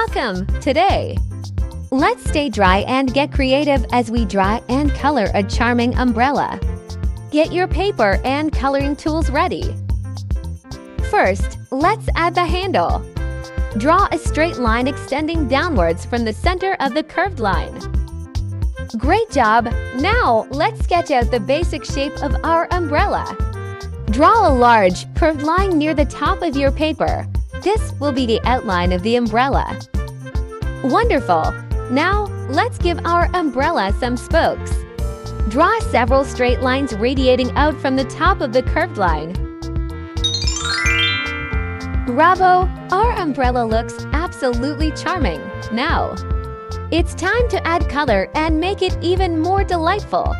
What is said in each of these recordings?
Welcome! Today, let's stay dry and get creative as we draw and color a charming umbrella. Get your paper and coloring tools ready. First, let's add the handle. Draw a straight line extending downwards from the center of the curved line. Great job! Now, let's sketch out the basic shape of our umbrella. Draw a large, curved line near the top of your paper. This will be the outline of the umbrella. Wonderful! Now, let's give our umbrella some spokes. Draw several straight lines radiating out from the top of the curved line. Bravo! Our umbrella looks absolutely charming. Now, it's time to add color and make it even more delightful.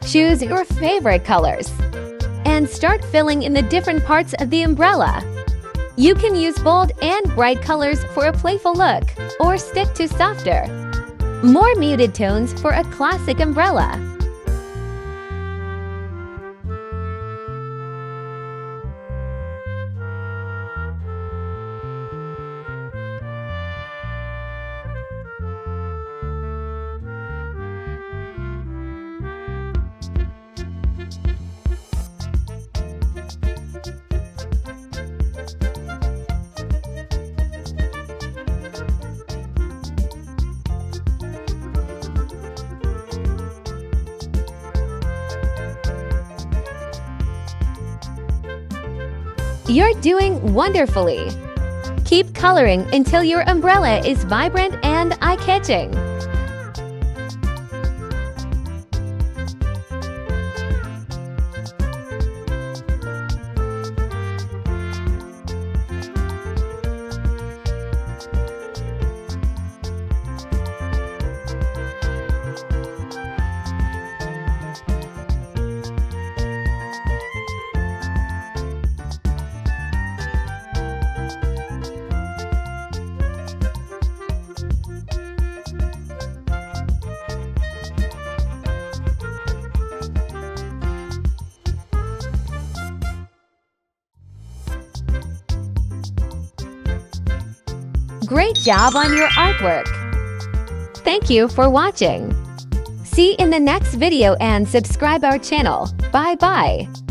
Choose your favorite colors and start filling in the different parts of the umbrella. You can use bold and bright colors for a playful look, or stick to softer, more muted tones for a classic umbrella. You're doing wonderfully! Keep coloring until your umbrella is vibrant and eye-catching. Great job on your artwork! Thank you for watching! See you in the next video and subscribe our channel. Bye-bye!